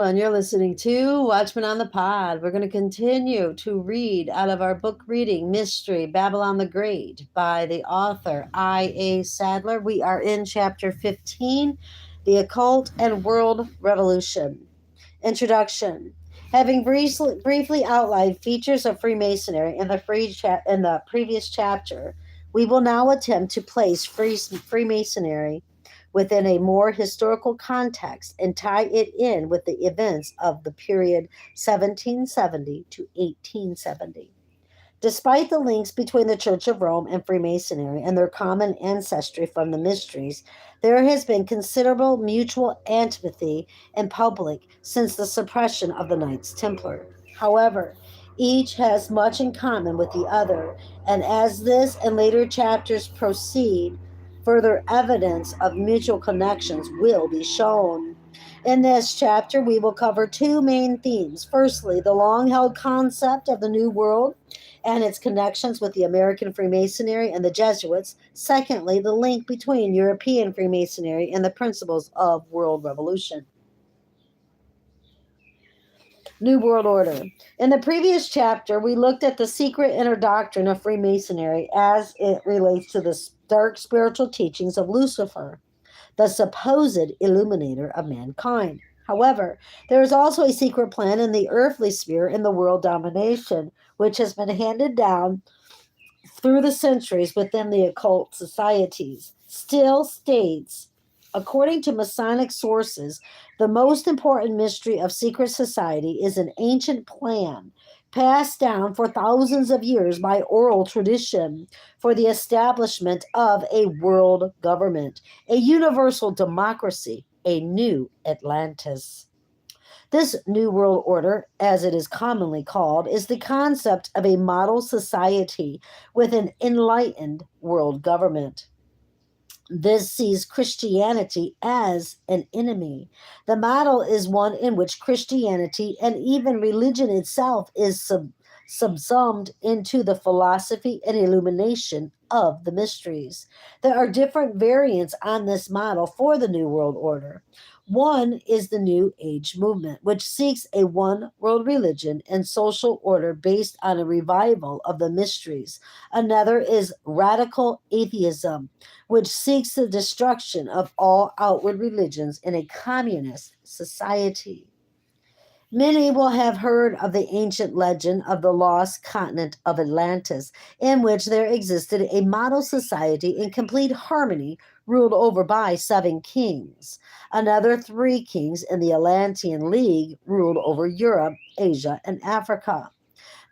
And you're listening to Watchman on the Pod. We're going to continue to read out of our book reading, Mystery, Babylon the Great, by the author I.A. Sadler. We are in chapter 15, The Occult and World Revolution. Introduction. Having briefly outlined features of Freemasonry in the previous chapter, we will now attempt to place Freemasonry within a more historical context and tie it in with the events of the period 1770 to 1870. Despite the links between the Church of Rome and Freemasonry and their common ancestry from the Mysteries, there has been considerable mutual antipathy in public since the suppression of the Knights Templar. However, each has much in common with the other, and as this and later chapters proceed, further evidence of mutual connections will be shown. In this chapter, we will cover two main themes. Firstly, the long held concept of the New World and its connections with the American Freemasonry and the Jesuits. Secondly, the link between European Freemasonry and the principles of world revolution. New World Order. In the previous chapter, we looked at the secret inner doctrine of Freemasonry as it relates to the dark spiritual teachings of Lucifer, the supposed illuminator of mankind. However, there is also a secret plan in the earthly sphere in the world domination, which has been handed down through the centuries within the occult societies. Still states, according to Masonic sources, the most important mystery of secret society is an ancient plan passed down for thousands of years by oral tradition for the establishment of a world government, a universal democracy, a new Atlantis. This New World Order, as it is commonly called, is the concept of a model society with an enlightened world government. This sees Christianity as an enemy. The model is one in which Christianity and even religion itself is subsumed into the philosophy and illumination of the mysteries. There are different variants on this model for the New World Order. One is the New Age movement, which seeks a one world religion and social order based on a revival of the mysteries. Another is radical atheism, which seeks the destruction of all outward religions in a communist society. Many will have heard of the ancient legend of the lost continent of Atlantis, in which there existed a model society in complete harmony, ruled over by seven kings. Another three kings in the Atlantean League ruled over Europe, Asia, and Africa.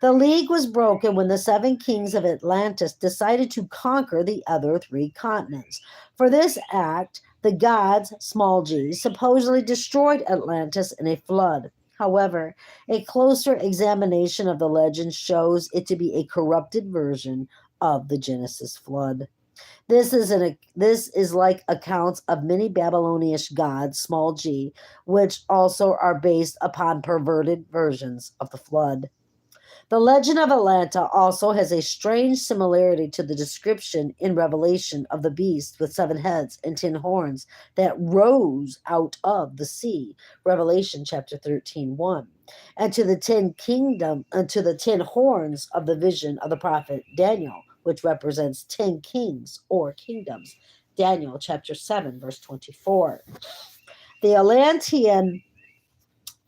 The league was broken when the seven kings of Atlantis decided to conquer the other three continents. For this act, the gods, small g, supposedly destroyed Atlantis in a flood. However, a closer examination of the legend shows it to be a corrupted version of the Genesis flood. This is like accounts of many Babylonian gods, small g, which also are based upon perverted versions of the flood. The legend of Atlanta also has a strange similarity to the description in Revelation of the beast with seven heads and 10 horns that rose out of the sea, Revelation chapter 13:1, and to the 10 horns of the vision of the prophet Daniel, which represents 10 kings or kingdoms, Daniel chapter 7 verse 24. The Atlantean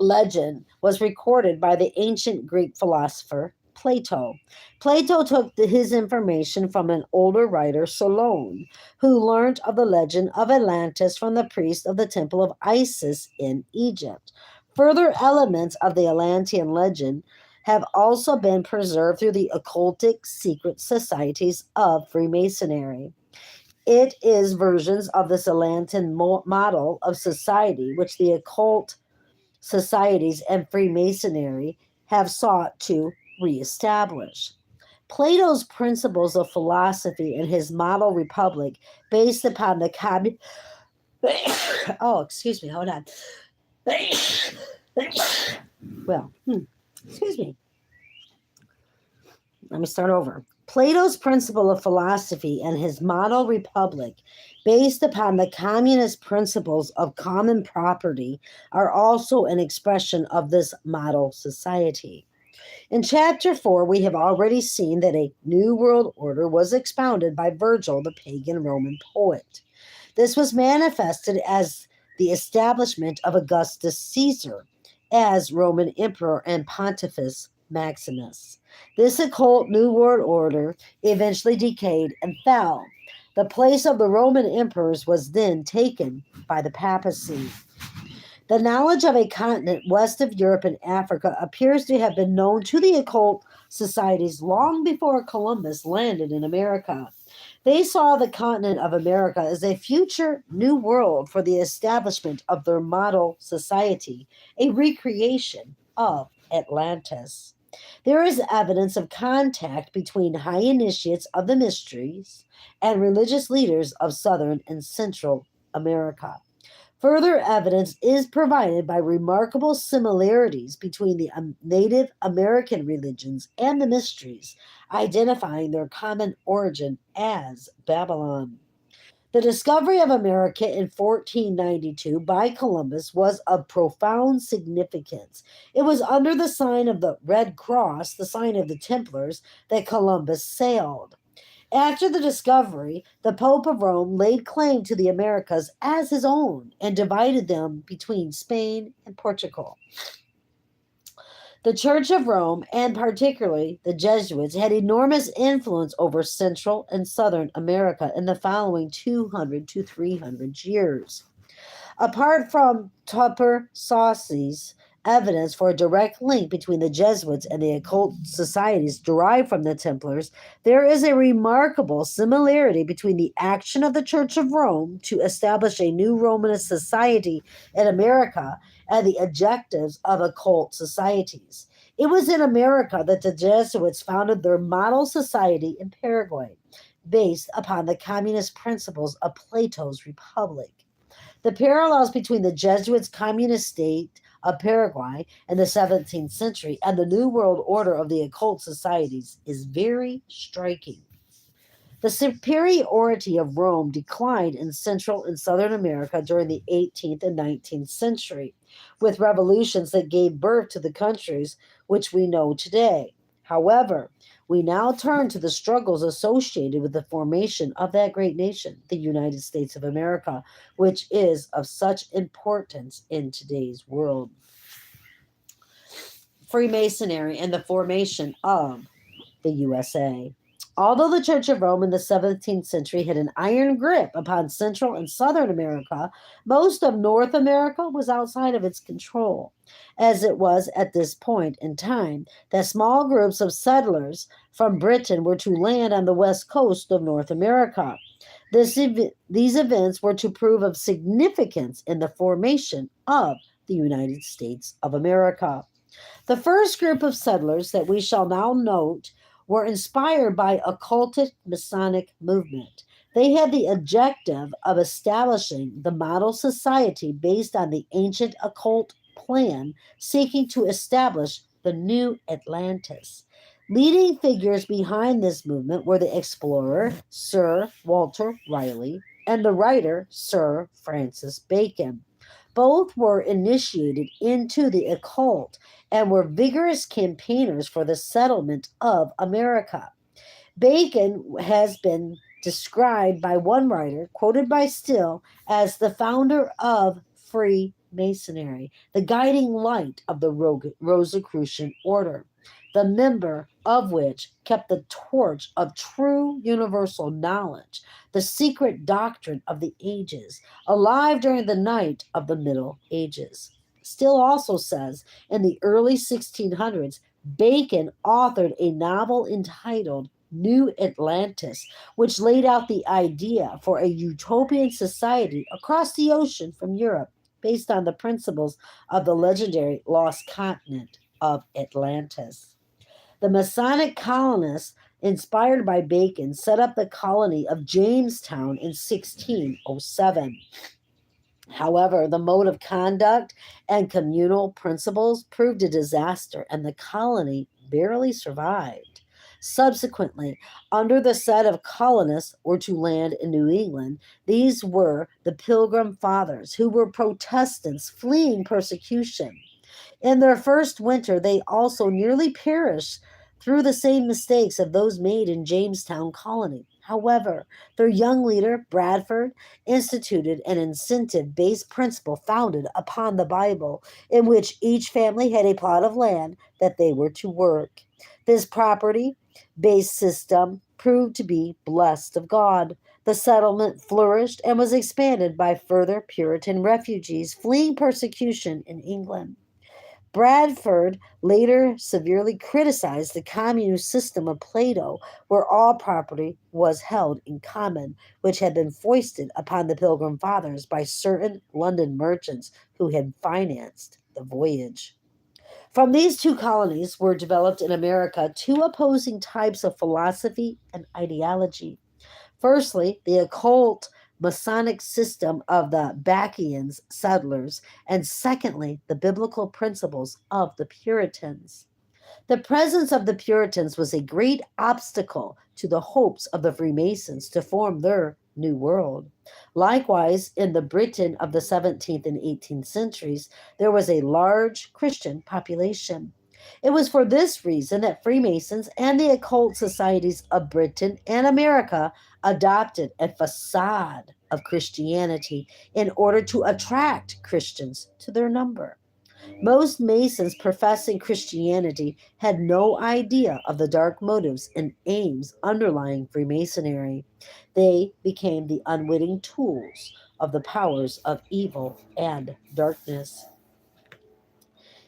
legend was recorded by the ancient Greek philosopher Plato. Plato took his information from an older writer, Solon, who learned of the legend of Atlantis from the priest of the temple of Isis in Egypt. Further elements of the Atlantean legend have also been preserved through the occultic secret societies of Freemasonry. It is versions of this Atlantean model of society which the occult societies and Freemasonry have sought to reestablish. Plato's principles of philosophy and his model republic, based upon the oh, excuse me, hold on. Well, excuse me. Let me start over. Plato's principle of philosophy and his model republic based upon the communist principles of common property, are also an expression of this model society. In chapter 4, we have already seen that a new world order was expounded by Virgil, the pagan Roman poet. This was manifested as the establishment of Augustus Caesar as Roman emperor and Pontifex Maximus. This occult New World Order eventually decayed and fell. The place of the Roman emperors was then taken by the papacy. The knowledge of a continent west of Europe and Africa appears to have been known to the occult societies long before Columbus landed in America. They saw the continent of America as a future new world for the establishment of their model society, a recreation of Atlantis. There is evidence of contact between high initiates of the mysteries and religious leaders of Southern and Central America. Further evidence is provided by remarkable similarities between the Native American religions and the mysteries, identifying their common origin as Babylon. The discovery of America in 1492 by Columbus was of profound significance. It was under the sign of the Red Cross, the sign of the Templars, that Columbus sailed. After the discovery, the Pope of Rome laid claim to the Americas as his own and divided them between Spain and Portugal. The Church of Rome, and particularly the Jesuits, had enormous influence over Central and Southern America in the following 200 to 300 years. Apart from Tupper Saucy's evidence for a direct link between the Jesuits and the occult societies derived from the Templars, there is a remarkable similarity between the action of the Church of Rome to establish a new Romanist society in America and the objectives of occult societies. It was in America that the Jesuits founded their model society in Paraguay, based upon the communist principles of Plato's Republic. The parallels between the Jesuits' communist state of Paraguay in the 17th century and the New World Order of the occult societies is very striking. The superiority of Rome declined in Central and Southern America during the 18th and 19th century, with revolutions that gave birth to the countries which we know today. However, we now turn to the struggles associated with the formation of that great nation, the United States of America, which is of such importance in today's world. Freemasonry and the formation of the USA. Although the Church of Rome in the 17th century had an iron grip upon Central and Southern America, most of North America was outside of its control, as it was at this point in time that small groups of settlers from Britain were to land on the west coast of North America. These events were to prove of significance in the formation of the United States of America. The first group of settlers that we shall now note were inspired by occultic Masonic movement. They had the objective of establishing the model society based on the ancient occult plan, seeking to establish the new Atlantis. Leading figures behind this movement were the explorer Sir Walter Raleigh and the writer Sir Francis Bacon. Both were initiated into the occult and were vigorous campaigners for the settlement of America. Bacon has been described by one writer, quoted by Still, as the founder of Freemasonry, the guiding light of the Rosicrucian order, the member of which kept the torch of true universal knowledge, the secret doctrine of the ages, alive during the night of the Middle Ages. Still also says in the early 1600s, Bacon authored a novel entitled New Atlantis, which laid out the idea for a utopian society across the ocean from Europe, based on the principles of the legendary lost continent of Atlantis. The Masonic colonists, inspired by Bacon, set up the colony of Jamestown in 1607. However, the mode of conduct and communal principles proved a disaster, and the colony barely survived. Subsequently, under the set of colonists were to land in New England, these were the Pilgrim Fathers, who were Protestants fleeing persecution. In their first winter, they also nearly perished through the same mistakes of those made in Jamestown colony. However, their young leader, Bradford, instituted an incentive based principle founded upon the Bible, in which each family had a plot of land that they were to work. This property based system proved to be blessed of God. The settlement flourished and was expanded by further Puritan refugees fleeing persecution in England. Bradford later severely criticized the communist system of Plato, where all property was held in common, which had been foisted upon the Pilgrim Fathers by certain London merchants who had financed the voyage. From these two colonies were developed in America two opposing types of philosophy and ideology. Firstly, the occult Masonic system of the Bacchians, settlers, and secondly, the biblical principles of the Puritans. The presence of the Puritans was a great obstacle to the hopes of the Freemasons to form their New World. Likewise, in the Britain of the 17th and 18th centuries, there was a large Christian population. It was for this reason that Freemasons and the occult societies of Britain and America adopted a facade of Christianity in order to attract Christians to their number. Most Masons professing Christianity had no idea of the dark motives and aims underlying Freemasonry. They became the unwitting tools of the powers of evil and darkness.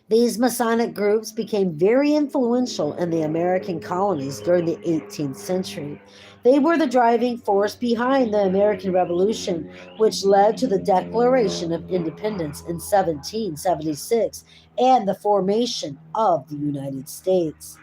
These Masonic groups became very influential in the American colonies during the 18th century. They were the driving force behind the American Revolution, which led to the Declaration of Independence in 1776 and the formation of the United States.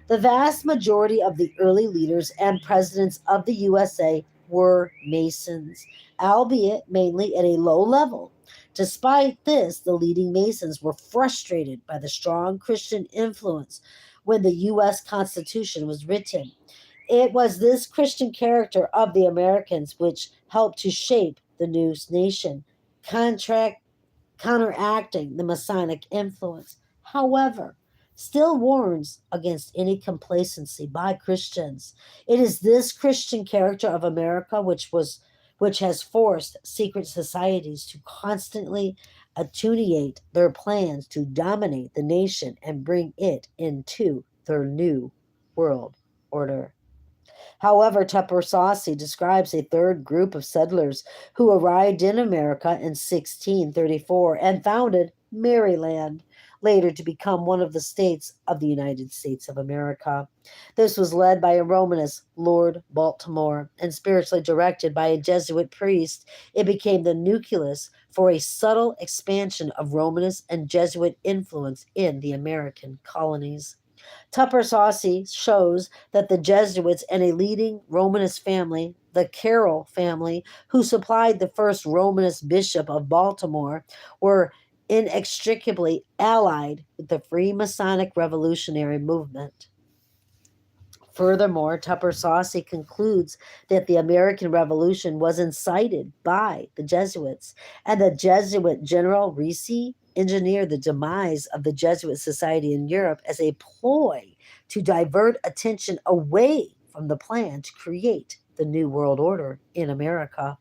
The vast majority of the early leaders and presidents of the USA were Masons, albeit mainly at a low level. Despite this, the leading Masons were frustrated by the strong Christian influence when the U.S. Constitution was written. It was this Christian character of the Americans which helped to shape the new nation, contract, counteracting the Masonic influence. However, still warns against any complacency by Christians. It is this Christian character of America which has forced secret societies to constantly attenuate their plans to dominate the nation and bring it into their new world order. However, Tupper Saucy describes a third group of settlers who arrived in America in 1634 and founded Maryland, later to become one of the states of the United States of America. This was led by a Romanist, Lord Baltimore, and spiritually directed by a Jesuit priest. It became the nucleus for a subtle expansion of Romanist and Jesuit influence in the American colonies. Tupper Saucy shows that the Jesuits and a leading Romanist family, the Carroll family, who supplied the first Romanist bishop of Baltimore, were inextricably allied with the Freemasonic revolutionary movement. Furthermore, Tupper Saucy concludes that the American Revolution was incited by the Jesuits, and the Jesuit General Ricci engineered the demise of the Jesuit Society in Europe as a ploy to divert attention away from the plan to create the New World Order in America.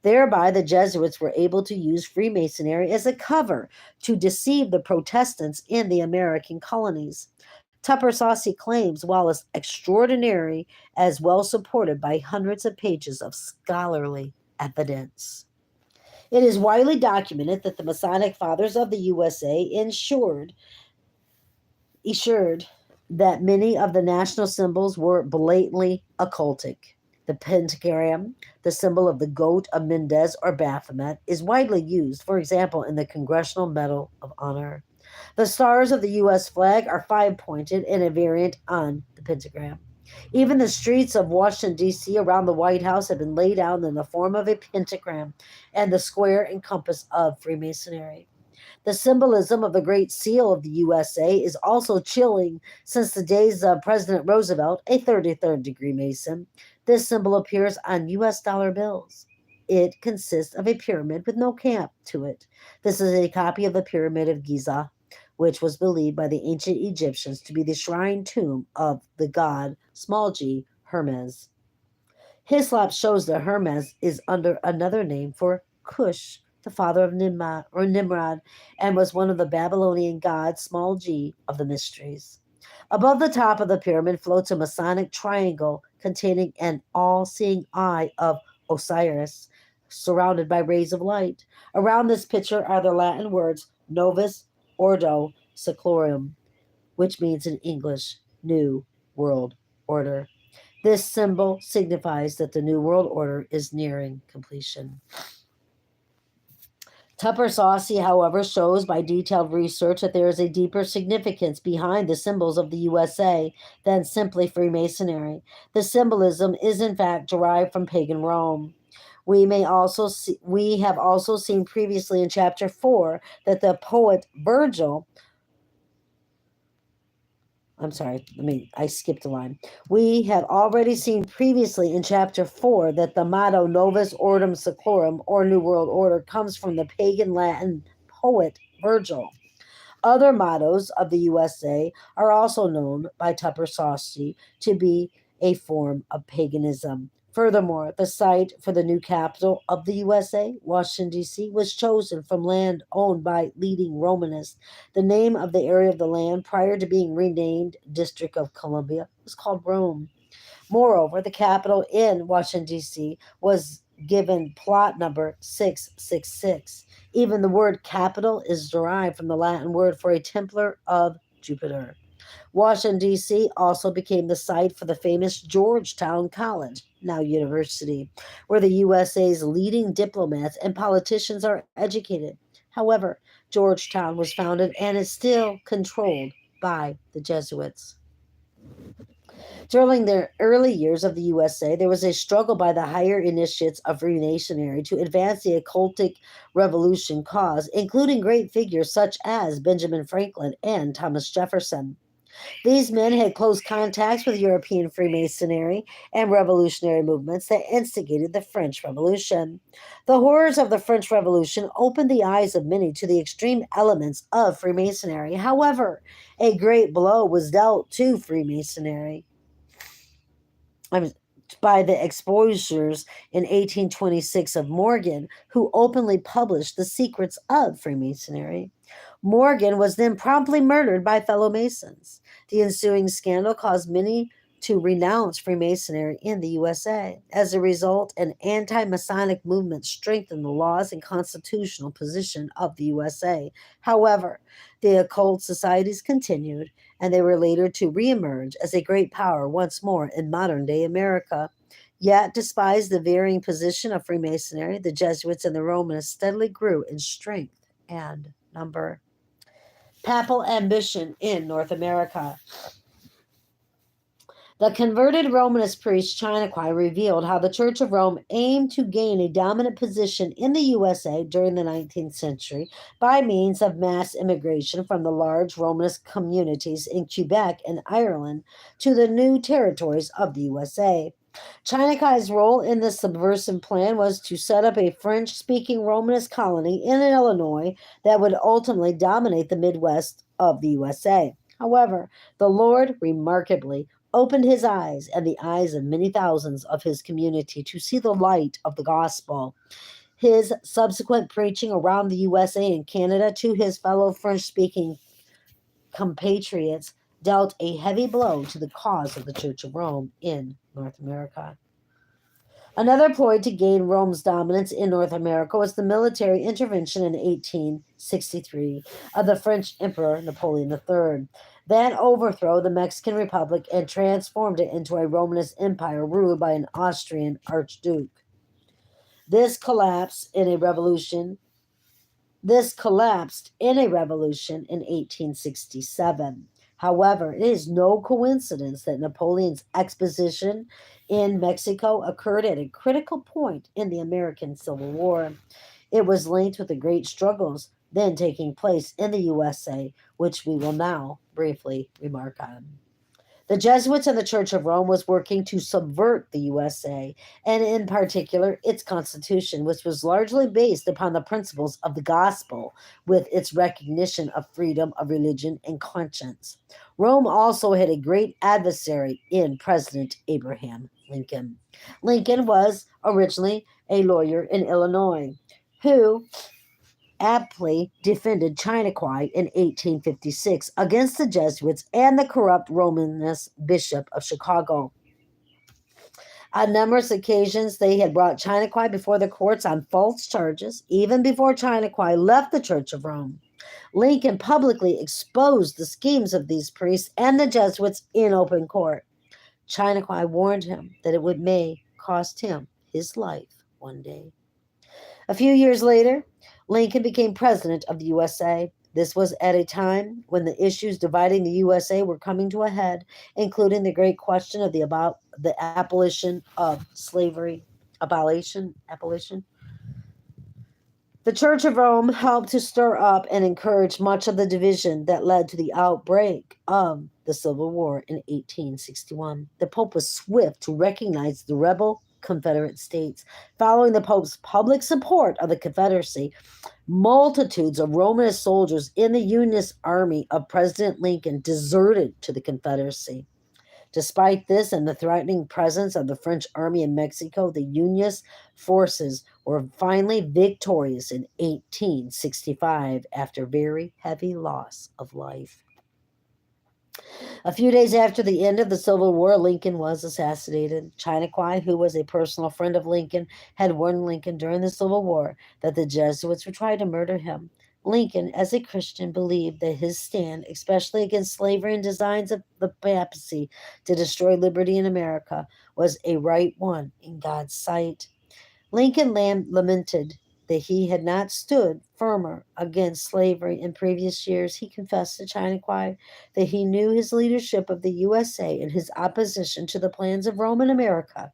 Thereby, the Jesuits were able to use Freemasonry as a cover to deceive the Protestants in the American colonies. Tupper Saucy claims, while as extraordinary as well supported by hundreds of pages of scholarly evidence. It is widely documented that the Masonic Fathers of the USA assured that many of the national symbols were blatantly occultic. The pentagram, the symbol of the goat of Mendez or Baphomet, is widely used, for example, in the Congressional Medal of Honor. The stars of the U.S. flag are five-pointed in a variant on the pentagram. Even the streets of Washington, D.C. around the White House have been laid out in the form of a pentagram and the square and compass of Freemasonry. The symbolism of the Great Seal of the USA is also chilling since the days of President Roosevelt, a 33rd degree Mason. This symbol appears on US dollar bills. It consists of a pyramid with no cap to it. This is a copy of the Pyramid of Giza, which was believed by the ancient Egyptians to be the shrine tomb of the god, small g, Hermes. Hislop shows that Hermes is under another name for Cush, the father of Nimrod, and was one of the Babylonian gods, small g, of the mysteries. Above the top of the pyramid floats a Masonic triangle containing an all seeing eye of Osiris, surrounded by rays of light. Around this picture are the Latin words Novus Ordo Seclorum, which means in English, New World Order. This symbol signifies that the New World Order is nearing completion. Tupper Saucy, however, shows by detailed research that there is a deeper significance behind the symbols of the USA than simply Freemasonry. The symbolism is in fact derived from pagan Rome. We have also seen previously in chapter 4 that the poet Virgil, I'm sorry, I skipped a line. We have already seen previously in chapter 4 that the motto Novus Ordo Seclorum, or New World Order, comes from the pagan Latin poet Virgil. Other mottos of the USA are also known by Tupper Saucy to be a form of paganism. Furthermore, the site for the new capital of the USA, Washington, D.C., was chosen from land owned by leading Romanists. The name of the area of the land, prior to being renamed District of Columbia, was called Rome. Moreover, the capital in Washington, D.C., was given plot number 666. Even the word capital is derived from the Latin word for a Templar of Jupiter. Washington, D.C. also became the site for the famous Georgetown College, now university, where the USA's leading diplomats and politicians are educated. However, Georgetown was founded and is still controlled by the Jesuits. During the early years of the USA, there was a struggle by the higher initiates of Freemasonry to advance the occultic revolution cause, including great figures such as Benjamin Franklin and Thomas Jefferson. These men had close contacts with European Freemasonry and revolutionary movements that instigated the French Revolution. The horrors of the French Revolution opened the eyes of many to the extreme elements of Freemasonry. However, a great blow was dealt to Freemasonry by the exposures in 1826 of Morgan, who openly published the secrets of Freemasonry. Morgan was then promptly murdered by fellow Masons. The ensuing scandal caused many to renounce Freemasonry in the USA. As a result, an anti-Masonic movement strengthened the laws and constitutional position of the USA. However, the occult societies continued, and they were later to reemerge as a great power once more in modern-day America. Yet, despite the varying position of Freemasonry, the Jesuits and the Romanists steadily grew in strength and number. Papal ambition in North America. The converted Romanist priest Chinaquai revealed how the Church of Rome aimed to gain a dominant position in the USA during the 19th century by means of mass immigration from the large Romanist communities in Quebec and Ireland to the new territories of the USA. Chinaquai's role in this subversive plan was to set up a French-speaking Romanist colony in Illinois that would ultimately dominate the Midwest of the USA. However, the Lord remarkably opened his eyes and the eyes of many thousands of his community to see the light of the gospel. His subsequent preaching around the USA and Canada to his fellow French-speaking compatriots dealt a heavy blow to the cause of the Church of Rome in North America. Another ploy to gain Rome's dominance in North America was the military intervention in 1863 of the French Emperor Napoleon III. That overthrew the Mexican Republic and transformed it into a Romanist empire ruled by an Austrian archduke. This collapsed in a revolution in 1867. However, it is no coincidence that Napoleon's exposition in Mexico occurred at a critical point in the American Civil War. It was linked with the great struggles then taking place in the USA, which we will now briefly remark on. The Jesuits and the Church of Rome was working to subvert the USA, and in particular its constitution, which was largely based upon the principles of the gospel, with its recognition of freedom of religion and conscience. Rome also had a great adversary in President Abraham Lincoln. Lincoln was originally a lawyer in Illinois who aptly defended Chinaquai in 1856 against the Jesuits and the corrupt Romanist Bishop of Chicago. On numerous occasions, they had brought Chinaquai before the courts on false charges, even before Chinaquai left the Church of Rome. Lincoln publicly exposed the schemes of these priests and the Jesuits in open court. Chinaquai warned him that it may cost him his life one day. A few years later, Lincoln became president of the USA. This was at a time when the issues dividing the USA were coming to a head, including the great question of the abolition of slavery. Abolition. The Church of Rome helped to stir up and encourage much of the division that led to the outbreak of the Civil War in 1861. The Pope was swift to recognize the rebel Confederate States. Following the Pope's public support of the Confederacy, multitudes of Romanist soldiers in the Unionist army of President Lincoln deserted to the Confederacy. Despite this and the threatening presence of the French army in Mexico, the Unionist forces were finally victorious in 1865 after very heavy loss of life. A few days after the end of the Civil War, Lincoln was assassinated. Chinaquai, who was a personal friend of Lincoln, had warned Lincoln during the Civil War that the Jesuits would try to murder him. Lincoln, as a Christian, believed that his stand, especially against slavery and designs of the papacy to destroy liberty in America, was a right one in God's sight. Lincoln lamented that he had not stood firmer against slavery in previous years. He confessed to Chinaquai that he knew his leadership of the USA and his opposition to the plans of Rome in America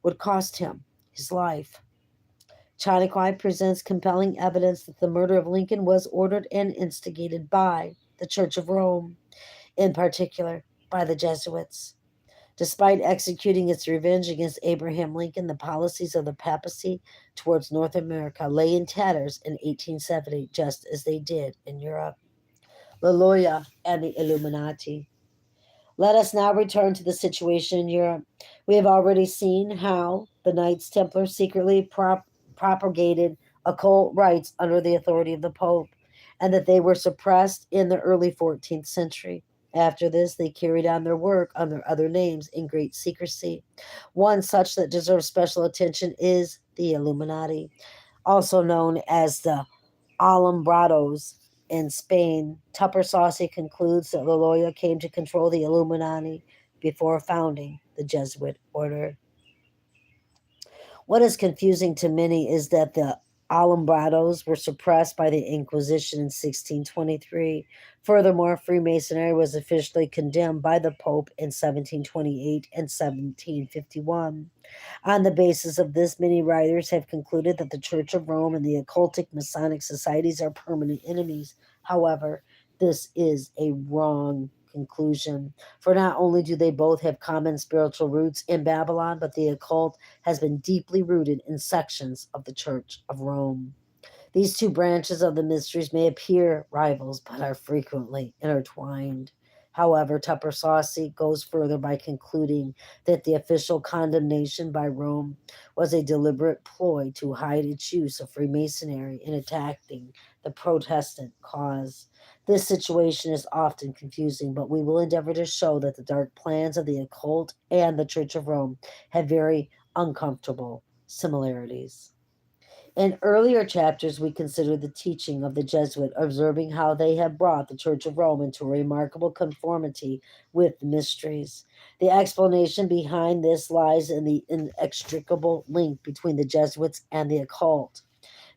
would cost him his life. Chinaquai presents compelling evidence that the murder of Lincoln was ordered and instigated by the Church of Rome, in particular by the Jesuits. Despite executing its revenge against Abraham Lincoln, the policies of the papacy towards North America lay in tatters in 1870, just as they did in Europe. Loyola and the Illuminati. Let us now return to the situation in Europe. We have already seen how the Knights Templar secretly propagated occult rites under the authority of the Pope, and that they were suppressed in the early 14th century. After this, they carried on their work under other names in great secrecy. One such that deserves special attention is the Illuminati, also known as the Alumbrados in Spain. Tupper Saucy concludes that Loyola came to control the Illuminati before founding the Jesuit order. What is confusing to many is that the Alumbrados were suppressed by the Inquisition in 1623. Furthermore, Freemasonry was officially condemned by the Pope in 1728 and 1751. On the basis of this, many writers have concluded that the Church of Rome and the occultic Masonic societies are permanent enemies. However, this is a wrong conclusion, for not only do they both have common spiritual roots in Babylon, but the occult has been deeply rooted in sections of the Church of Rome. These two branches of the mysteries may appear rivals, but are frequently intertwined. However, Tupper Saucy goes further by concluding that the official condemnation by Rome was a deliberate ploy to hide its use of Freemasonry in attacking the Protestant cause. This situation is often confusing, but we will endeavor to show that the dark plans of the occult and the Church of Rome have very uncomfortable similarities. In earlier chapters, we considered the teaching of the Jesuit, observing how they have brought the Church of Rome into a remarkable conformity with the mysteries. The explanation behind this lies in the inextricable link between the Jesuits and the occult.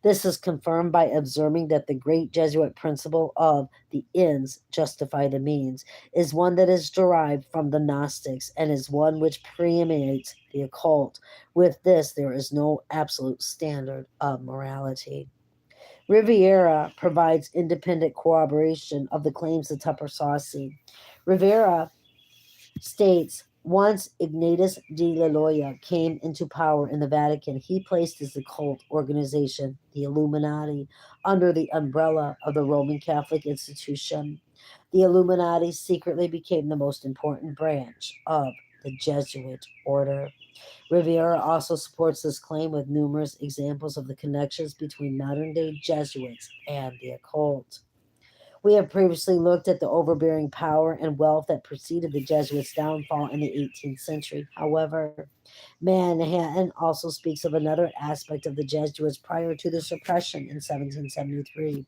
This is confirmed by observing that the great Jesuit principle of the ends justify the means is one that is derived from the Gnostics and is one which preemanates the occult. With this, there is no absolute standard of morality. Riviera provides independent corroboration of the claims of Tupper Saucy. Rivera states once Ignatius de Loyola came into power in the Vatican, he placed his occult organization, the Illuminati, under the umbrella of the Roman Catholic institution. The Illuminati secretly became the most important branch of the Jesuit order. Riviera also supports this claim with numerous examples of the connections between modern day Jesuits and the occult. We have previously looked at the overbearing power and wealth that preceded the Jesuits' downfall in the 18th century. However, Manhattan also speaks of another aspect of the Jesuits prior to their suppression in 1773,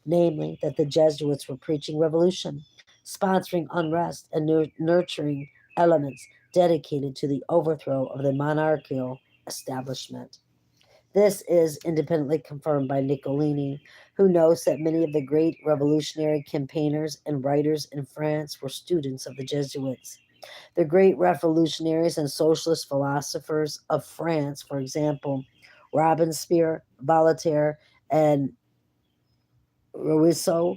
namely that the Jesuits were preaching revolution, sponsoring unrest, and nurturing elements dedicated to the overthrow of the monarchical establishment. This is independently confirmed by Niccolini, who notes that many of the great revolutionary campaigners and writers in France were students of the Jesuits. The great revolutionaries and socialist philosophers of France, for example, Robespierre, Voltaire, and Rousseau,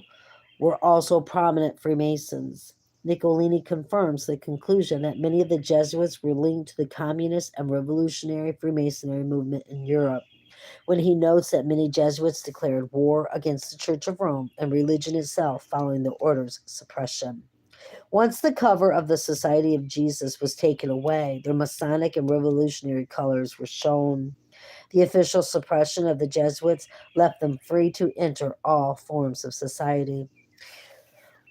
were also prominent Freemasons. Niccolini confirms the conclusion that many of the Jesuits were linked to the communist and revolutionary Freemasonry movement in Europe when he notes that many Jesuits declared war against the Church of Rome and religion itself following the order's suppression. Once the cover of the Society of Jesus was taken away, their Masonic and revolutionary colors were shown. The official suppression of the Jesuits left them free to enter all forms of society.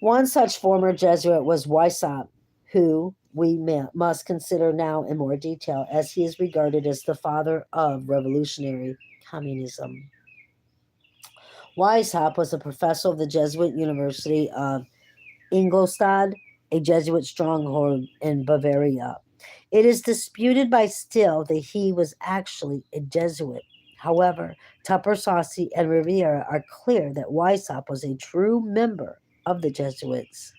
One such former Jesuit was Weishaupt, who must consider now in more detail, as he is regarded as the father of revolutionary communism. Weishaupt was a professor of the Jesuit University of Ingolstadt, a Jesuit stronghold in Bavaria. It is disputed by still that he was actually a Jesuit. However, Tupper Saucy and Riviera are clear that Weishaupt was a true member of the Jesuits.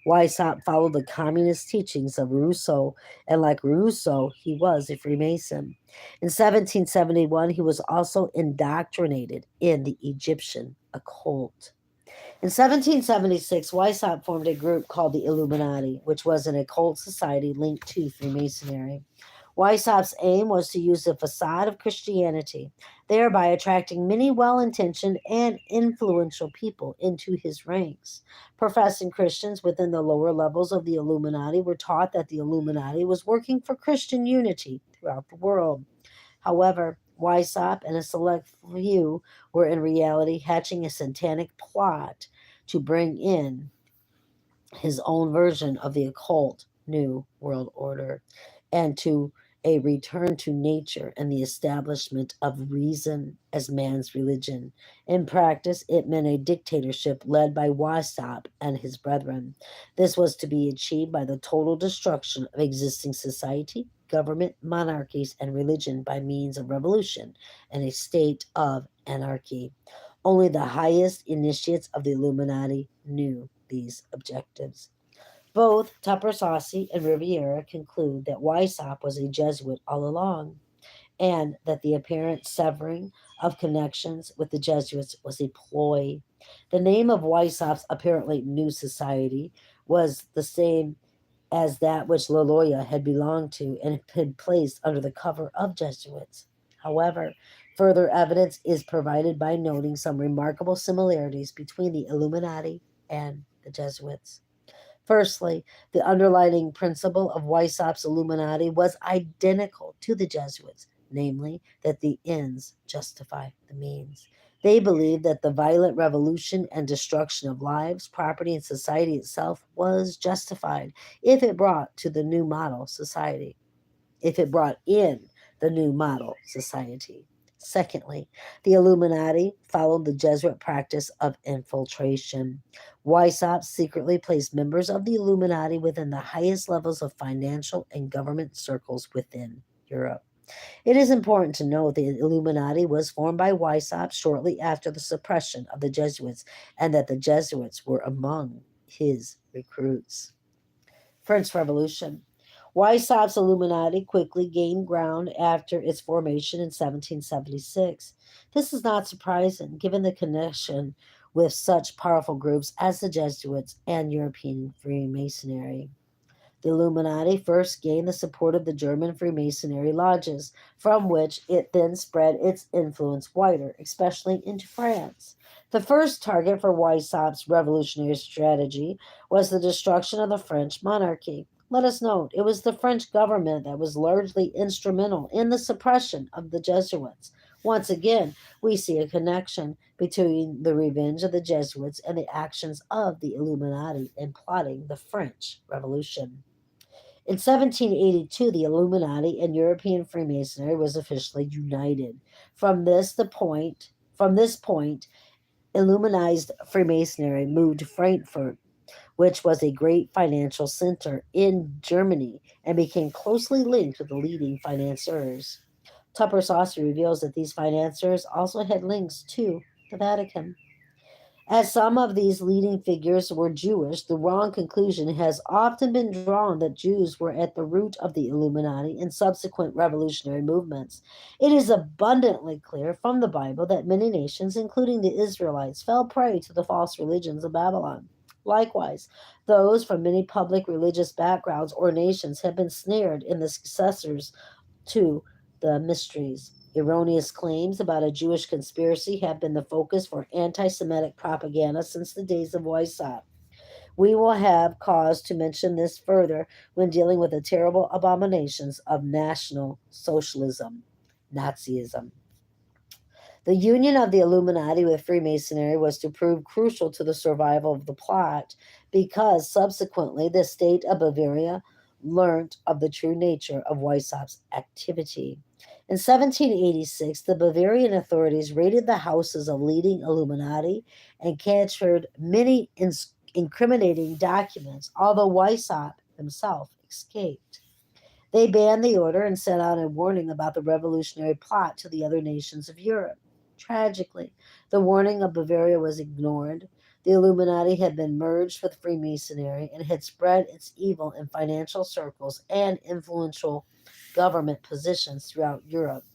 Weishaupt followed the communist teachings of Rousseau, and like Rousseau, he was a Freemason. In 1771, he was also indoctrinated in the Egyptian occult. In 1776, Weishaupt formed a group called the Illuminati, which was an occult society linked to Freemasonry. Weishaupt's aim was to use the facade of Christianity, thereby attracting many well intentioned and influential people into his ranks. Professing Christians within the lower levels of the Illuminati were taught that the Illuminati was working for Christian unity throughout the world. However, Weishaupt and a select few were in reality hatching a satanic plot to bring in his own version of the occult New World Order and to a return to nature and the establishment of reason as man's religion. In practice, it meant a dictatorship led by Weishaupt and his brethren. This was to be achieved by the total destruction of existing society, government, monarchies, and religion by means of revolution and a state of anarchy. Only the highest initiates of the Illuminati knew these objectives. Both Tupper Saucy and Riviera conclude that Weishaupt was a Jesuit all along, and that the apparent severing of connections with the Jesuits was a ploy. The name of Weishaupt's apparently new society was the same as that which Loyola had belonged to and had been placed under the cover of Jesuits. However, further evidence is provided by noting some remarkable similarities between the Illuminati and the Jesuits. Firstly, the underlying principle of Weishaupt's Illuminati was identical to the Jesuits, namely, that the ends justify the means. They believed that the violent revolution and destruction of lives, property, and society itself was justified if it brought to the new model society, if it brought in the new model society. Secondly, the Illuminati followed the Jesuit practice of infiltration. Weishaupt secretly placed members of the Illuminati within the highest levels of financial and government circles within Europe. It is important to note the Illuminati was formed by Weishaupt shortly after the suppression of the Jesuits, and that the Jesuits were among his recruits. French Revolution. Weishaupt's Illuminati quickly gained ground after its formation in 1776. This is not surprising, given the connection with such powerful groups as the Jesuits and European Freemasonry. The Illuminati first gained the support of the German Freemasonry lodges, from which it then spread its influence wider, especially into France. The first target for Weishaupt's revolutionary strategy was the destruction of the French monarchy. Let us note, it was the French government that was largely instrumental in the suppression of the Jesuits. Once again, we see a connection between the revenge of the Jesuits and the actions of the Illuminati in plotting the French Revolution. In 1782, the Illuminati and European Freemasonry was officially united. From this point, Illuminized Freemasonry moved to Frankfurt, which was a great financial center in Germany, and became closely linked with the leading financiers. Tupper Saucer reveals that these financiers also had links to the Vatican. As some of these leading figures were Jewish, the wrong conclusion has often been drawn that Jews were at the root of the Illuminati and subsequent revolutionary movements. It is abundantly clear from the Bible that many nations, including the Israelites, fell prey to the false religions of Babylon. Likewise, those from many public religious backgrounds or nations have been snared in the successors to the mysteries. Erroneous claims about a Jewish conspiracy have been the focus for anti Semitic propaganda since the days of Weishaupt. We will have cause to mention this further when dealing with the terrible abominations of National Socialism, Nazism. The union of the Illuminati with Freemasonry was to prove crucial to the survival of the plot because subsequently the state of Bavaria learnt of the true nature of Weishaupt's activity. In 1786, the Bavarian authorities raided the houses of leading Illuminati and captured many incriminating documents, although Weishaupt himself escaped. They banned the order and sent out a warning about the revolutionary plot to the other nations of Europe. Tragically, the warning of Bavaria was ignored. The Illuminati had been merged with Freemasonry and had spread its evil in financial circles and influential government positions throughout Europe.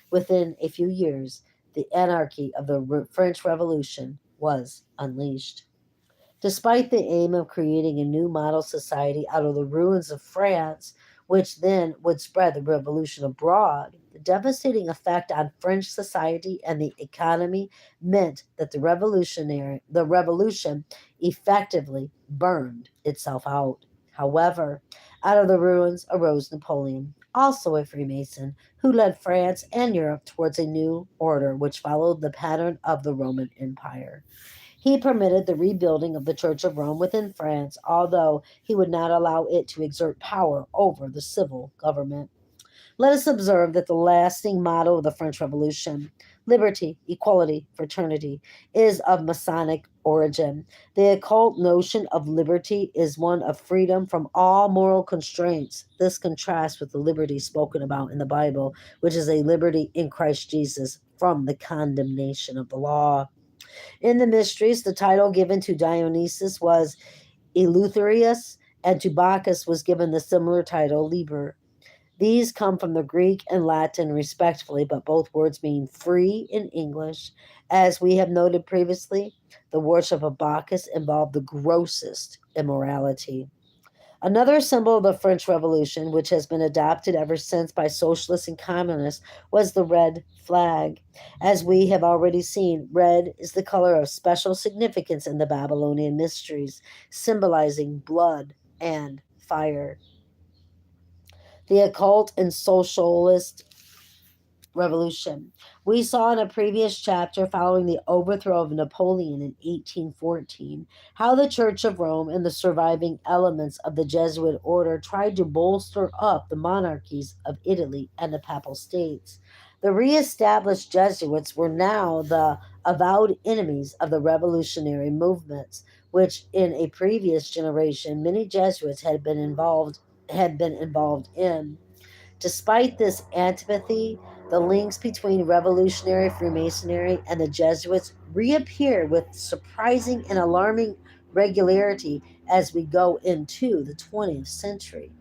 Within a few years, the anarchy of the French Revolution was unleashed. Despite the aim of creating a new model society out of the ruins of France, which then would spread the revolution abroad, the devastating effect on French society and the economy meant that the revolution effectively burned itself out. However, out of the ruins arose Napoleon, also a Freemason, who led France and Europe towards a new order which followed the pattern of the Roman Empire. He permitted the rebuilding of the Church of Rome within France, although he would not allow it to exert power over the civil government. Let us observe that the lasting motto of the French Revolution, liberty, equality, fraternity, is of Masonic origin. The occult notion of liberty is one of freedom from all moral constraints. This contrasts with the liberty spoken about in the Bible, which is a liberty in Christ Jesus from the condemnation of the law. In the mysteries, the title given to Dionysus was Eleutherius, and to Bacchus was given the similar title Liber. These come from the Greek and Latin respectively, but both words mean free in English. As we have noted previously, the worship of Bacchus involved the grossest immorality. Another symbol of the French Revolution, which has been adopted ever since by socialists and communists, was the red flag. As we have already seen, red is the color of special significance in the Babylonian mysteries, symbolizing blood and fire. The occult and socialist revolution. We saw in a previous chapter following the overthrow of Napoleon in 1814 how the Church of Rome and the surviving elements of the Jesuit order tried to bolster up the monarchies of Italy and the Papal States. The reestablished Jesuits were now the avowed enemies of the revolutionary movements, which in a previous generation many Jesuits had been involved in. Despite this antipathy, the links between revolutionary Freemasonry and the Jesuits reappear with surprising and alarming regularity as we go into the 20th century.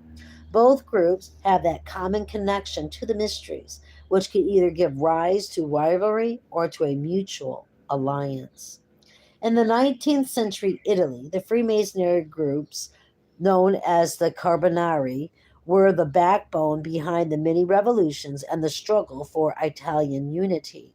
Both groups have that common connection to the mysteries, which can either give rise to rivalry or to a mutual alliance. In the 19th century Italy, the Freemasonry groups, known as the Carbonari, were the backbone behind the many revolutions and the struggle for Italian unity.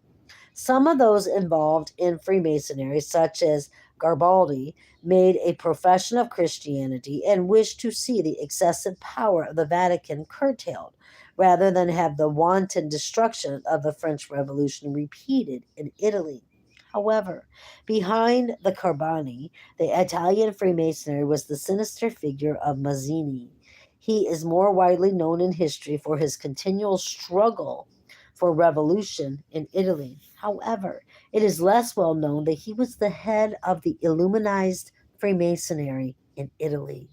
Some of those involved in Freemasonry, such as Garibaldi, made a profession of Christianity and wished to see the excessive power of the Vatican curtailed, rather than have the wanton destruction of the French Revolution repeated in Italy. However, behind the Carboni, the Italian Freemasonry was the sinister figure of Mazzini. He is more widely known in history for his continual struggle for revolution in Italy. However, it is less well known that he was the head of the Illuminized Freemasonry in Italy.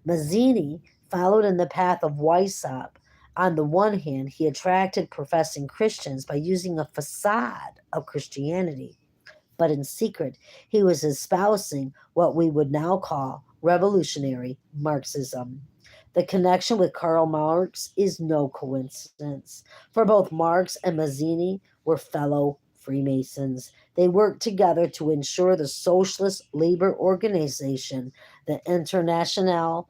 Mazzini followed in the path of Weishaupt. On the one hand, he attracted professing Christians by using a facade of Christianity, but in secret, he was espousing what we would now call revolutionary Marxism. The connection with Karl Marx is no coincidence, for both Marx and Mazzini were fellow Freemasons. They worked together to ensure the socialist labor organization, the International,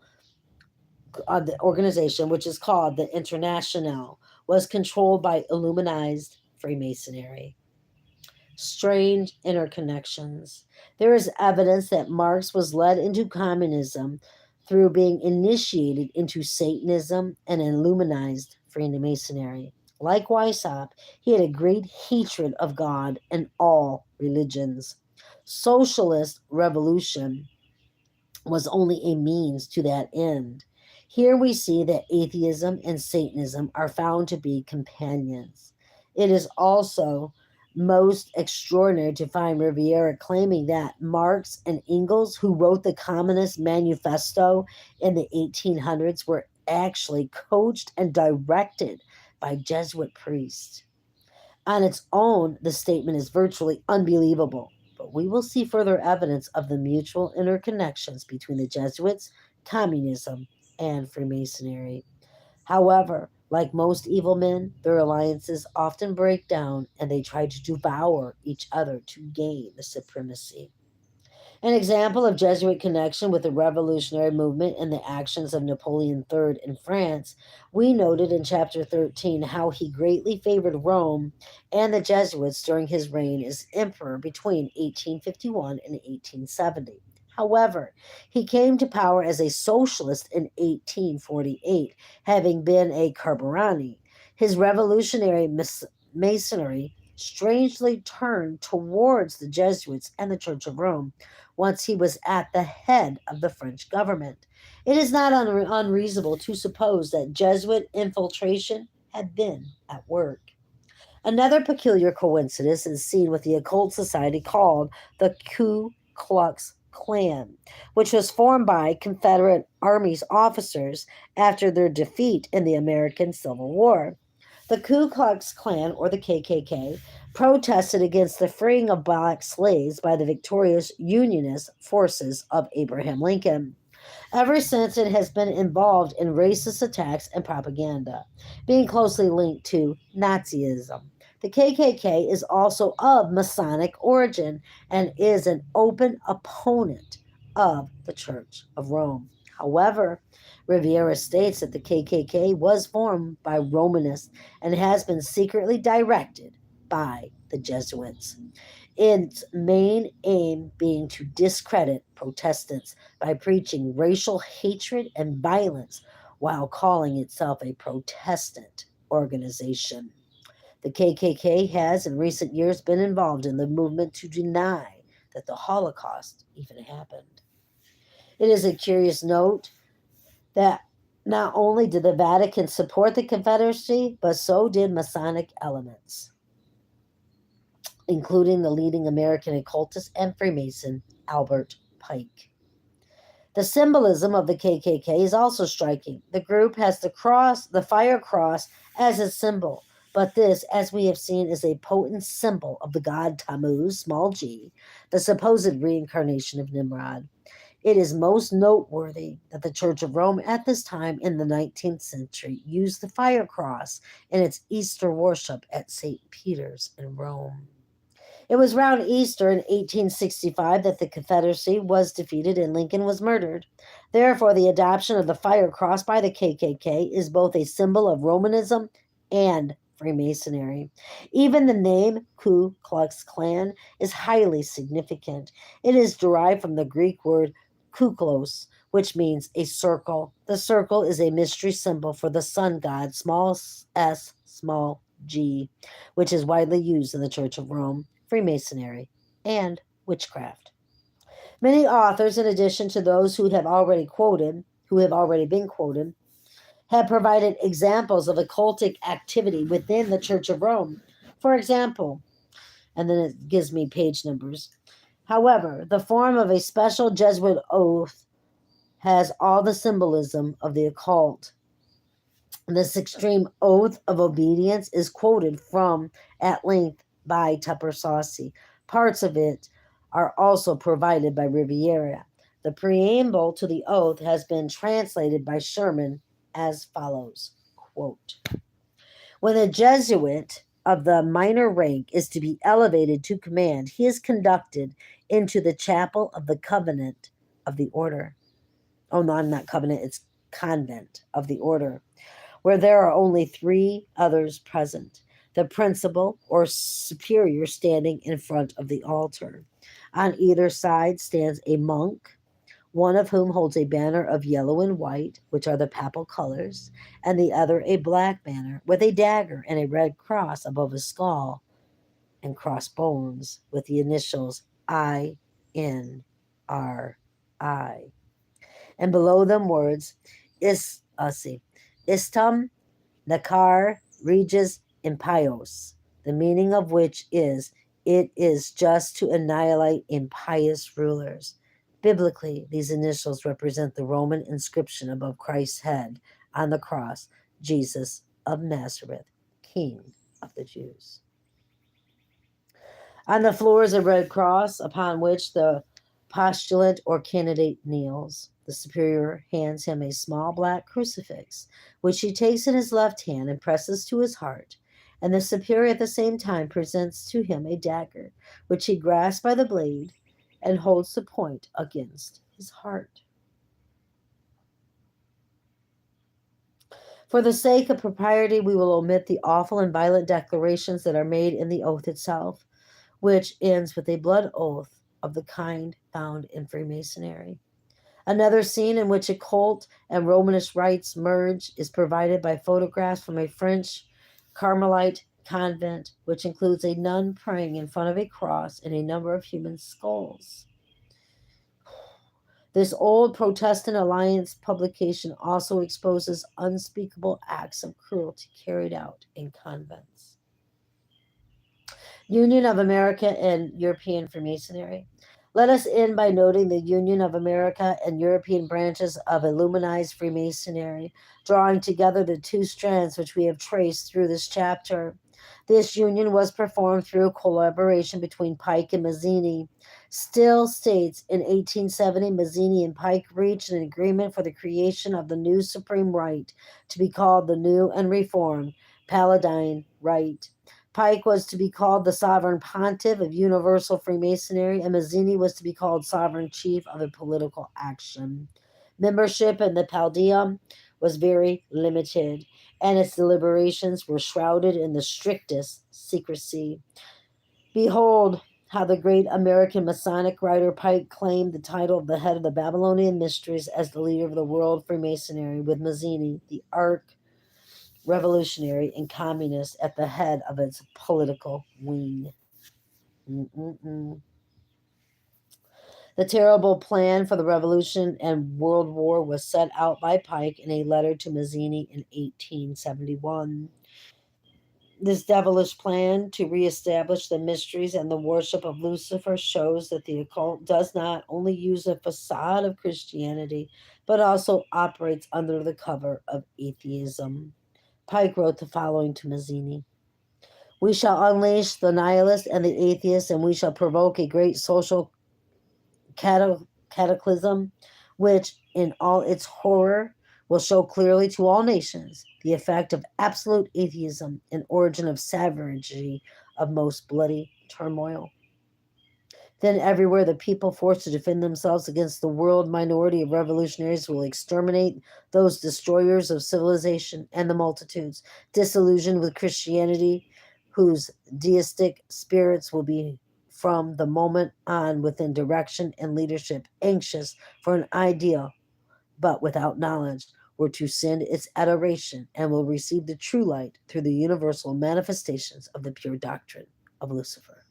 the organization which is called the International, was controlled by Illuminized Freemasonry. Strange interconnections. There is evidence that Marx was led into communism through being initiated into Satanism and Illuminized Freemasonry. Like Weishaupt, he had a great hatred of God and all religions. Socialist revolution was only a means to that end. Here we see that atheism and Satanism are found to be companions. It is also most extraordinary to find Riviera claiming that Marx and Engels, who wrote the Communist Manifesto in the 1800s, were actually coached and directed by Jesuit priests. On its own, the statement is virtually unbelievable, but we will see further evidence of the mutual interconnections between the Jesuits, communism, and Freemasonry. However, like most evil men, their alliances often break down and they try to devour each other to gain the supremacy. An example of Jesuit connection with the revolutionary movement and the actions of Napoleon III in France, we noted in chapter 13 how he greatly favored Rome and the Jesuits during his reign as emperor between 1851 and 1870. However, he came to power as a socialist in 1848, having been a Carburani. His revolutionary masonry strangely turned towards the Jesuits and the Church of Rome once he was at the head of the French government. It is not unreasonable to suppose that Jesuit infiltration had been at work. Another peculiar coincidence is seen with the occult society called the Ku Klux Klan, which was formed by Confederate Army's officers after their defeat in the American Civil War. The Ku Klux Klan, or the KKK, protested against the freeing of black slaves by the victorious Unionist forces of Abraham Lincoln. Ever since, it has been involved in racist attacks and propaganda, being closely linked to Nazism. The KKK is also of Masonic origin and is an open opponent of the Church of Rome. However, Riviera states that the KKK was formed by Romanists and has been secretly directed by the Jesuits, its main aim being to discredit Protestants by preaching racial hatred and violence while calling itself a Protestant organization. The KKK has in recent years been involved in the movement to deny that the Holocaust even happened. It is a curious note that not only did the Vatican support the Confederacy, but so did Masonic elements, including the leading American occultist and Freemason Albert Pike. The symbolism of the KKK is also striking. The group has the fire cross, as its symbol, but this, as we have seen, is a potent symbol of the god Tammuz, small g, the supposed reincarnation of Nimrod. It is most noteworthy that the Church of Rome at this time in the 19th century used the fire cross in its Easter worship at St. Peter's in Rome. It was around Easter in 1865 that the Confederacy was defeated and Lincoln was murdered. Therefore, the adoption of the fire cross by the KKK is both a symbol of Romanism and Freemasonry. Even the name Ku Klux Klan is highly significant. It is derived from the Greek word kuklos, which means a circle. The circle is a mystery symbol for the sun god, small s, small g, which is widely used in the Church of Rome, Freemasonry, and witchcraft. Many authors, in addition to those who have already been quoted, have provided examples of occultic activity within the Church of Rome. For example, and then it gives me page numbers. However, the form of a special Jesuit oath has all the symbolism of the occult. This extreme oath of obedience is quoted from at length by Tupper Saucy. Parts of it are also provided by Riviera. The preamble to the oath has been translated by Sherman as follows, quote, when a Jesuit of the minor rank is to be elevated to command, he is conducted into the chapel of the covenant of the order. Oh, no, I'm not covenant, it's convent of the order, where there are only three others present, the principal or superior standing in front of the altar. On either side stands a monk, one of whom holds a banner of yellow and white, which are the papal colors, and the other a black banner with a dagger and a red cross above his skull, and crossbones with the initials INRI. And below them words, Istam Nakar Regis Impios, the meaning of which is, it is just to annihilate impious rulers. Biblically, these initials represent the Roman inscription above Christ's head on the cross, Jesus of Nazareth, King of the Jews. On the floor is a red cross upon which the postulant or candidate kneels. The superior hands him a small black crucifix, which he takes in his left hand and presses to his heart, and the superior at the same time presents to him a dagger, which he grasps by the blade and holds the point against his heart. For the sake of propriety, we will omit the awful and violent declarations that are made in the oath itself, which ends with a blood oath of the kind found in Freemasonry. Another scene in which occult and Romanist rites merge is provided by photographs from a French Carmelite convent, which includes a nun praying in front of a cross and a number of human skulls. This old Protestant Alliance publication also exposes unspeakable acts of cruelty carried out in convents. Union of America and European Freemasonry. Let us end by noting the Union of America and European branches of Illuminized Freemasonry, drawing together the two strands which we have traced through this chapter. This union was performed through a collaboration between Pike and Mazzini. Still states in 1870, Mazzini and Pike reached an agreement for the creation of the new supreme right to be called the New and Reformed Palatine Rite. Pike was to be called the Sovereign Pontiff of Universal Freemasonry, and Mazzini was to be called Sovereign Chief of a Political Action. Membership in the Paldeum was very limited, and its deliberations were shrouded in the strictest secrecy. Behold how the great American Masonic writer Pike claimed the title of the head of the Babylonian Mysteries as the leader of the world Freemasonry, with Mazzini, the revolutionary and communist, at the head of its political wing. The terrible plan for the revolution and world war was set out by Pike in a letter to Mazzini in 1871. This devilish plan to reestablish the mysteries and the worship of Lucifer shows that the occult does not only use a facade of Christianity, but also operates under the cover of atheism. Pike wrote the following to Mazzini. We shall unleash the nihilist and the atheist, and we shall provoke a great social cataclysm, which in all its horror will show clearly to all nations the effect of absolute atheism and origin of savagery of most bloody turmoil. Then everywhere the people forced to defend themselves against the world minority of revolutionaries will exterminate those destroyers of civilization and the multitudes, disillusioned with Christianity, whose deistic spirits will be from the moment on within direction and leadership, anxious for an ideal, but without knowledge, were to send its adoration and will receive the true light through the universal manifestations of the pure doctrine of Lucifer.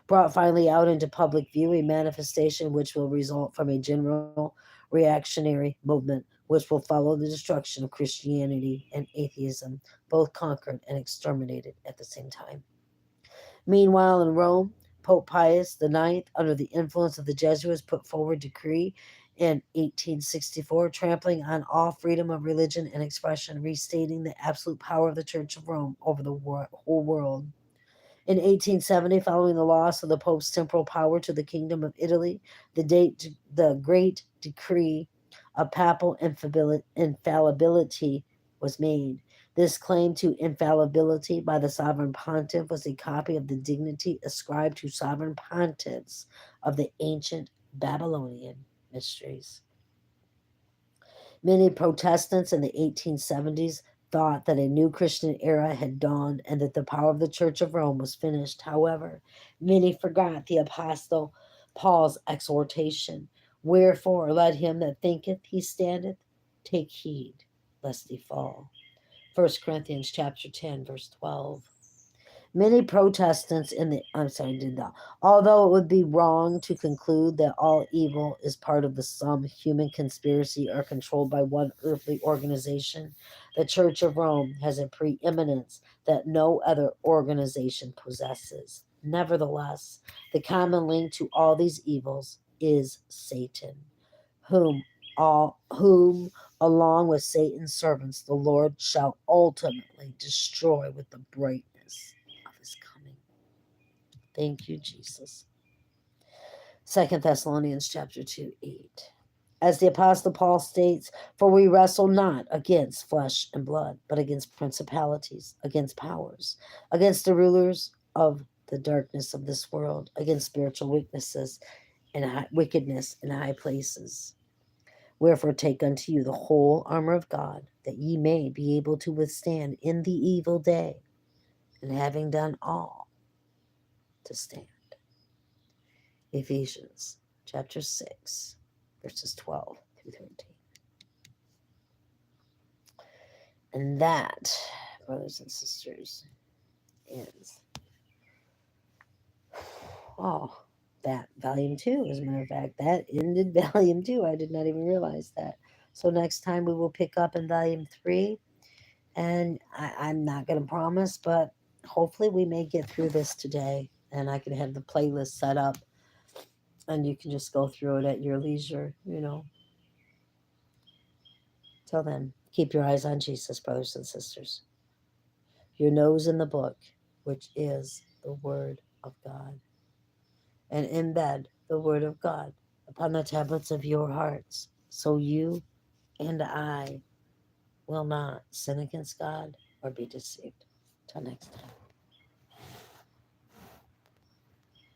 Brought finally out into public view, a manifestation which will result from a general reactionary movement which will follow the destruction of Christianity and atheism, both conquered and exterminated at the same time. Meanwhile, in Rome, Pope Pius IX, under the influence of the Jesuits, put forward decree in 1864, trampling on all freedom of religion and expression, restating the absolute power of the Church of Rome over the whole world. In 1870, following the loss of the Pope's temporal power to the Kingdom of Italy, the great decree of papal infallibility was made. This claim to infallibility by the sovereign pontiff was a copy of the dignity ascribed to sovereign pontiffs of the ancient Babylonian mysteries. Many Protestants in the 1870s thought that a new Christian era had dawned and that the power of the Church of Rome was finished. However, many forgot the Apostle Paul's exhortation, "Wherefore let him that thinketh he standeth take heed lest he fall." 1 Corinthians chapter 10, verse 12. Many Protestants in the I'm sorry, did that. Although it would be wrong to conclude that all evil is part of some human conspiracy or controlled by one earthly organization, the Church of Rome has a preeminence that no other organization possesses. Nevertheless, the common link to all these evils is Satan, whom along with Satan's servants the Lord shall ultimately destroy with the brightness of his coming. Thank you, Jesus. 2 Thessalonians chapter 2, 8. As the Apostle Paul states, "For we wrestle not against flesh and blood, but against principalities, against powers, against the rulers of the darkness of this world, against spiritual weaknesses and wickedness in high places. Wherefore take unto you the whole armor of God, that ye may be able to withstand in the evil day, and having done all, to stand." Ephesians chapter 6, verses 12 through 13. And that, brothers and sisters, is that volume 2. As a matter of fact, that ended volume 2. I did not even realize that. So next time we will pick up in volume 3. And I'm not going to promise, but hopefully we may get through this today. And I can have the playlist set up. And you can just go through it at your leisure, Till then, keep your eyes on Jesus, brothers and sisters. Your nose in the book, which is the Word of God. And embed the Word of God upon the tablets of your hearts, so you and I will not sin against God or be deceived. Till next time.